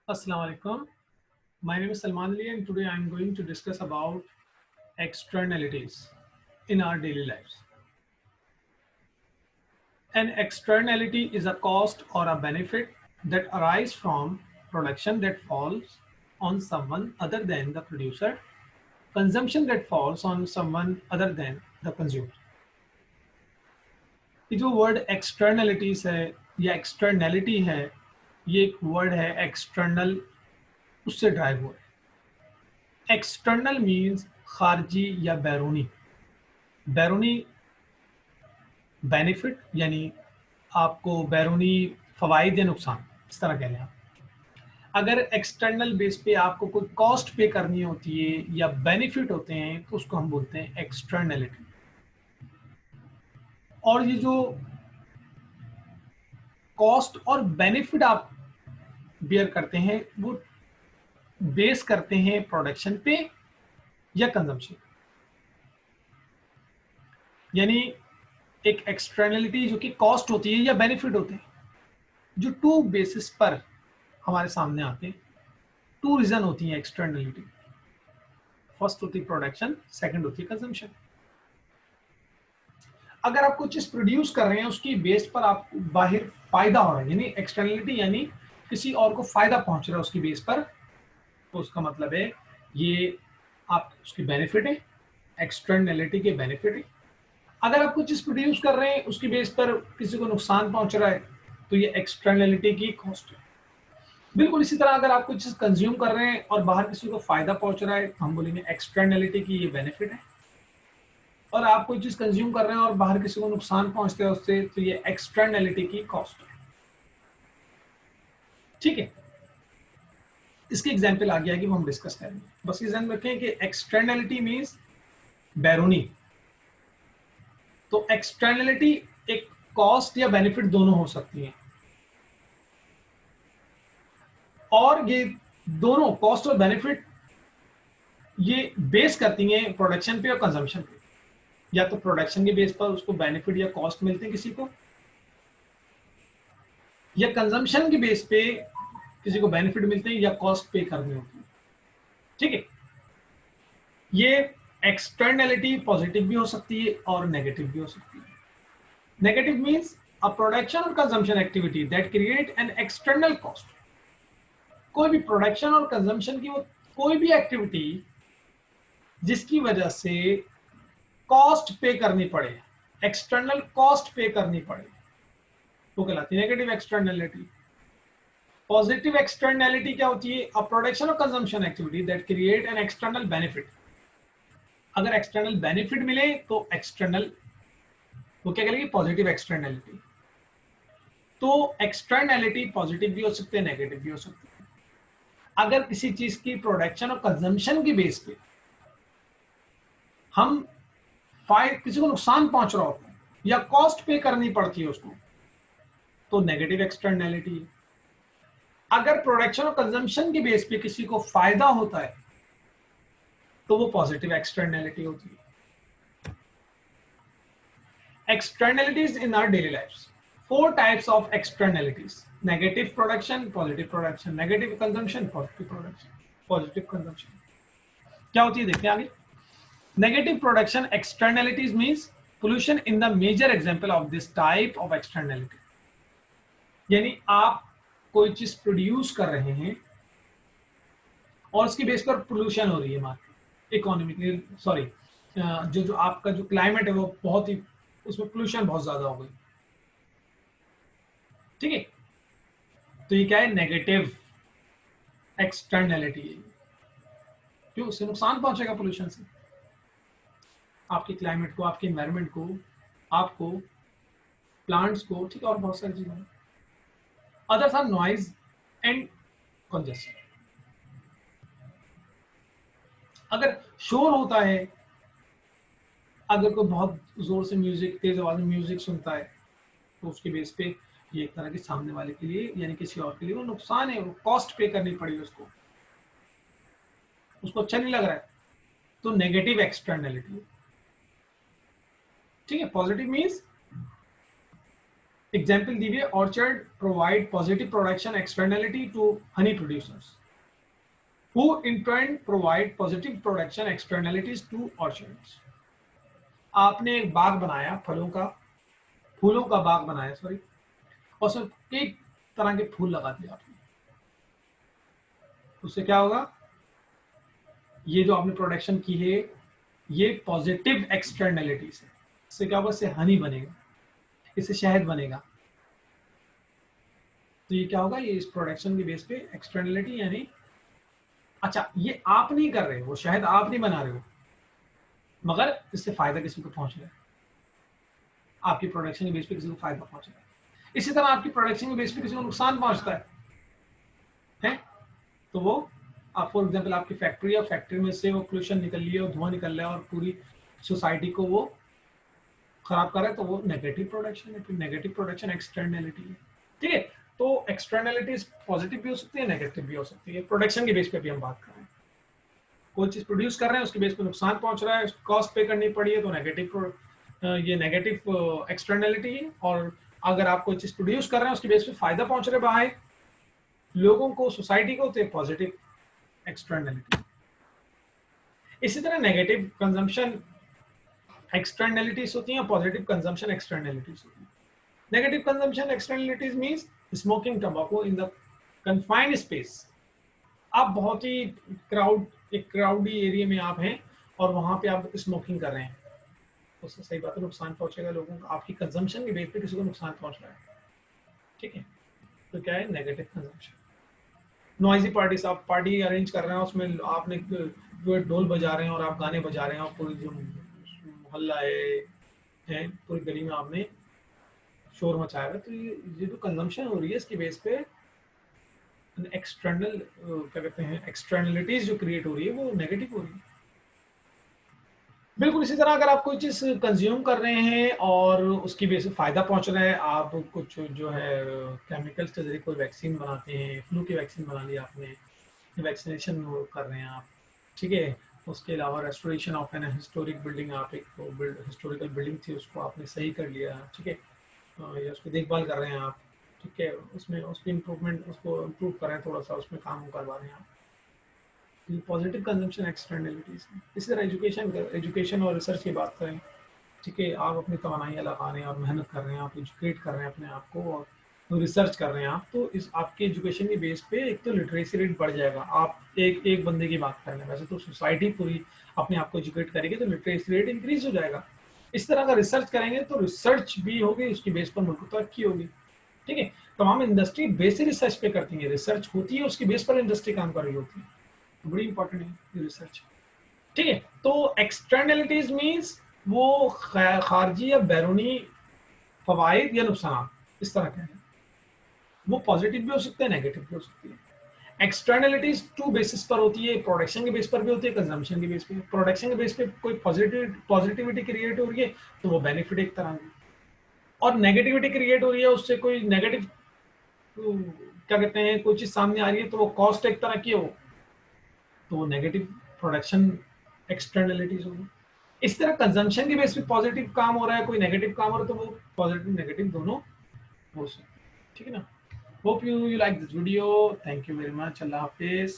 Assalamu alaikum. My name is Salman Ali and today I am going to discuss about externalities in our daily lives. An externality is a cost or a benefit that arise from production that falls on someone other than the producer, consumption that falls on someone other than the consumer. ये जो word externalities है या externality है, ये एक word है external, उससे drive हुआ है। एक्सटर्नल मीन्स खारजी या बैरूनी। बैरूनी बेनिफिट यानी आपको बैरूनी फवाइद या नुकसान, इस तरह कह लें आप। अगर एक्सटर्नल बेस पे आपको कोई कॉस्ट पे करनी होती है या बेनिफिट होते हैं तो उसको हम बोलते हैं एक्सटर्नलिटी। और ये जो कॉस्ट और बेनिफिट आप बियर करते हैं वो बेस करते हैं प्रोडक्शन पे या कंजम्पशन। यानी एक एक्सटर्नलिटी जो कि कॉस्ट होती है या बेनिफिट होते हैं, जो टू बेसिस पर हमारे सामने आते हैं। टू रीजन होती है एक्सटर्नलिटी। फर्स्ट होती है प्रोडक्शन, सेकंड होती है कंजम्पशन। अगर आप कुछ चीज प्रोड्यूस कर रहे हैं उसकी बेस पर आप बाहर फायदा हो रहा है, यानी एक्सटर्नलिटी यानी किसी और को फायदा पहुंच रहा है उसकी बेस पर, तो उसका मतलब है ये आप उसकी बेनिफिट है, एक्सटर्नलिटी के बेनिफिट है। अगर आप कुछ चीज प्रोड्यूस कर रहे हैं उसकी बेस पर किसी को नुकसान पहुंच रहा है तो ये एक्सटर्नलिटी की कॉस्ट है। बिल्कुल इसी तरह अगर आप कुछ चीज कंज्यूम कर रहे हैं और बाहर किसी को फायदा पहुंच रहा है तो हम बोलेंगे एक्सटर्नलिटी की ये बेनिफिट है। और आप कोई चीज कंज्यूम कर रहे हैं और बाहर किसी को नुकसान पहुंचता है उससे, तो ये एक्सटर्नलिटी की कॉस्ट है। ठीक है, इसकी एग्जांपल आगे आएगी वो हम डिस्कस करेंगे। बस ये ध्यान रखें कि एक्सटर्नलिटी मींस बैरूनी। तो एक्सटर्नलिटी एक कॉस्ट या बेनिफिट दोनों हो सकती है, और ये दोनों कॉस्ट और बेनिफिट ये बेस करती हैं प्रोडक्शन पे और कंजम्पशन पे। या तो प्रोडक्शन के बेस पर उसको बेनिफिट या कॉस्ट मिलते हैं किसी को, या कंजम्पशन के बेस पे किसी को बेनिफिट मिलते हैं या कॉस्ट पे करनी होती है। ठीक है, ये एक्सटर्नलिटी पॉजिटिव भी हो सकती है और नेगेटिव भी हो सकती है। नेगेटिव मींस अ प्रोडक्शन और consumption activity that create an external cost. कोई भी प्रोडक्शन और कंजम्पशन की वो कोई भी एक्टिविटी जिसकी वजह से कॉस्ट पे करनी पड़े, एक्सटर्नल कॉस्ट पे करनी पड़े, वो कहलाती है नेगेटिव एक्सटर्नलिटी। पॉजिटिव एक्सटर्नलिटी क्या होती है? अ प्रोडक्शन और consumption activity that create an external benefit. अगर एक्सटर्नल बेनिफिट मिले तो एक्सटर्नल, वो क्या कहेंगे, पॉजिटिव एक्सटर्नलिटी। तो एक्सटर्नलिटी पॉजिटिव भी हो सकते हैं, नेगेटिव भी हो सकते हैं। अगर किसी चीज की प्रोडक्शन और कंजम्पशन की बेस पे हम किसी को नुकसान पहुंच रहा होता है या कॉस्ट पे करनी पड़ती है उसको, तो नेगेटिव एक्सटर्नलिटी है। अगर प्रोडक्शन और कंजम्पशन के बेस पे किसी को फायदा होता है तो वो पॉजिटिव एक्सटर्नलिटी होती है। Externalities in our daily lives. Four types of externalities: negative production, negative consumption, positive consumption. क्या होती है देखते हैं आगे। Negative production externalities means pollution in the major example of this type of externality. यानी आप कोई चीज प्रोड्यूस कर रहे हैं और उसकी बेस पर पोल्यूशन हो रही है मार्केट, इकोनॉमिकली सॉरी, जो आपका जो क्लाइमेट है वो बहुत ही, उसमें पोल्यूशन बहुत ज्यादा हो गई। ठीक है, तो ये क्या है? नेगेटिव एक्सटर्नलिटी है। क्यों? उससे नुकसान पहुंचेगा पोल्यूशन से, आपके क्लाइमेट को, आपके एनवायरमेंट को, आपको, प्लांट्स को, ठीक है, और बहुत सारी चीजें। अदर था नॉइज एंड कंजेशन। अगर शोर होता है, अगर कोई बहुत जोर से म्यूजिक, तेज आवाज में म्यूजिक सुनता है, तो उसके बेस पे ये एक तरह के सामने वाले के लिए यानी किसी और के लिए वो नुकसान है, वो कॉस्ट पे करनी पड़ी उसको अच्छा नहीं लग रहा है, तो नेगेटिव एक्सटर्नलिटी। ठीक है, पॉजिटिव मीन्स एग्जाम्पल दी हुई है, orchard provide positive production externality to honey producers who in turn provide positive production externalities to orchards। आपने एक बाग बनाया फलों का, फूलों का बाग बनाया सॉरी, और उसमें कई तरह के फूल लगा दिए आपने, उससे क्या होगा, ये जो आपने प्रोडक्शन की है ये पॉजिटिव एक्सटर्नलिटीज है, इससे क्या होगा, इससे हनी बनेगा, इससे शहद बनेगा। तो ये क्या होगा, ये इस प्रोडक्शन के बेस पे एक्सटर्नलिटी यानी, अच्छा ये आप नहीं कर रहे, वो शहद आप नहीं बना रहे हो, मगर इससे फायदा किसी को पहुंच रहा है, आपकी प्रोडक्शन के बेस पे किसी को फायदा पहुंच रहा है। इसी तरह आपकी प्रोडक्शन के बेस पे किसी को नुकसान पहुंचता है? तो वो आप फॉर एग्जाम्पल आपकी फैक्ट्री है, फैक्ट्री में से वो पोल्यूशन निकल लिया, धुआं निकल रहा है और पूरी सोसाइटी को वो खराब कर रहा है, तो वो नेगेटिव प्रोडक्शन है। फिर नेगेटिव प्रोडक्शन एक्सटर्नलिटी है, ठीक है। तो एक्सटर्नलिटीज पॉजिटिव भी हो सकती है, नेगेटिव भी हो सकती है। प्रोडक्शन के बेस पे भी हम बात कर रहे हैं, कोई चीज प्रोड्यूस कर रहे हैं उसके बेस पे नुकसान पहुंच रहा है, कॉस्ट पे करनी पड़ी है, तो नेगेटिव, ये नेगेटिव एक्सटर्नलिटी है। और अगर आप कोई चीज प्रोड्यूस कर रहे हैं उसके बेस पे फायदा पहुंच रहा है बाहर लोगों को, सोसाइटी को, तो पॉजिटिव एक्सटर्नलिटी। इसी तरह नेगेटिव कंजम्पशन एक्सटर्नलिटीज होती हैं, पॉजिटिव कंजम्पशन एक्सटर्नलिटीज होती हैं। Negative consumption externalities means smoking tobacco in the confined space. आप बहुत ही एक क्राउडी एरिया में आप हैं और वहां पे आप स्मोकिंग कर रहे हैं, उससे सही बात है नुकसान पहुंचेगा लोगों को, आपकी कंजम्पशन के बेस पे किसी को नुकसान पहुंच रहा है, ठीक है। तो क्या है नेगेटिव कंजम्पशन। नॉइजी पार्टीज, आप पार्टी अरेंज कर रहे हैं, उसमें आपने जो ढोल बजा रहे हैं और आप गाने बजा रहे हैं और पूरी जो मोहल्ला है पूरी गली में आपने शोर मचाया है, तो ये जो कंजम्पशन हो रही है इसकी बेस पे एक्सटर्नल क्या कहते हैं एक्सटर्नलिटीज जो क्रिएट हो रही है वो नेगेटिव हो रही है। बिल्कुल इसी तरह अगर आप कोई चीज कंज्यूम कर रहे हैं और उसकी वजह से फायदा पहुंच रहा है, आप कुछ जो है केमिकल्स के जरिए कोई वैक्सीन बनाते हैं, फ्लू की वैक्सीन बना ली आपने, वैक्सीनेशन कर रहे हैं आप, ठीक है। उसके अलावा restoration of an historic building, आप एक हिस्टोरिकल बिल्डिंग थी उसको आपने सही कर लिया, ठीक है, या उसकी देखभाल कर रहे हैं आप, ठीक है, उसमें उसकी इम्प्रूवमेंट, उसको इम्प्रूव कर रहे हैं, थोड़ा सा उसमें काम करवा रहे हैं आप, पॉजिटिव कंजम्पशन एक्सटर्नलिटीज। इसी तरह एजुकेशन और रिसर्च की बात करें, ठीक है, आप अपनी तवानाइयाँ लगा रहे हैं और मेहनत कर रहे हैं, आप एजुकेट कर रहे हैं अपने आप को और रिसर्च कर रहे हैं आप, तो इस आपके एजुकेशन के बेस पे एक तो लिटरेसी रेट बढ़ जाएगा। आप एक बंदे की बात कर रहे हैं, वैसे तो सोसाइटी पूरी अपने आप को एजुकेट करेगी तो लिटरेसी रेट इंक्रीज हो जाएगा। इस तरह का रिसर्च करेंगे तो रिसर्च भी होगी, उसकी बेस पर मुल्क को तरक्की होगी, ठीक है। तमाम इंडस्ट्री बेसिक रिसर्च पे करती है, रिसर्च होती है उसकी बेस पर इंडस्ट्री काम कर रही होती है, बड़ी इंपॉर्टेंट है रिसर्च, ठीक है। तो एक्सटर्नलिटीज मींस वो खारजी या बैरूनी फवाइद या नुकसान, इस तरह के हैं, वो पॉजिटिव भी हो सकते हैं, नेगेटिव भी हो सकती है। एक्सटर्नलिटीज टू बेसिस पर होती है, प्रोडक्शन के बेस पर भी होती है, कंजम्पशन के बेस पे। प्रोडक्शन के बेस पे कोई पॉजिटिविटी क्रिएट हो रही है तो वो बेनिफिट एक तरह की, और नेगेटिविटी क्रिएट हो रही है उससे कोई नेगेटिव क्या कहते हैं कोई चीज सामने आ रही है तो वो कॉस्ट एक तरह की हो, तो वो नेगेटिव प्रोडक्शन एक्सटर्नलिटीज होगी। इस तरह कंजम्पशन की बेस पे पॉजिटिव काम हो रहा है, कोई नेगेटिव काम हो रहा है, तो वो पॉजिटिव नेगेटिव दोनों हो सकते हैं, ठीक है ना। Hope you like this video, thank you very much, Allah Hafiz.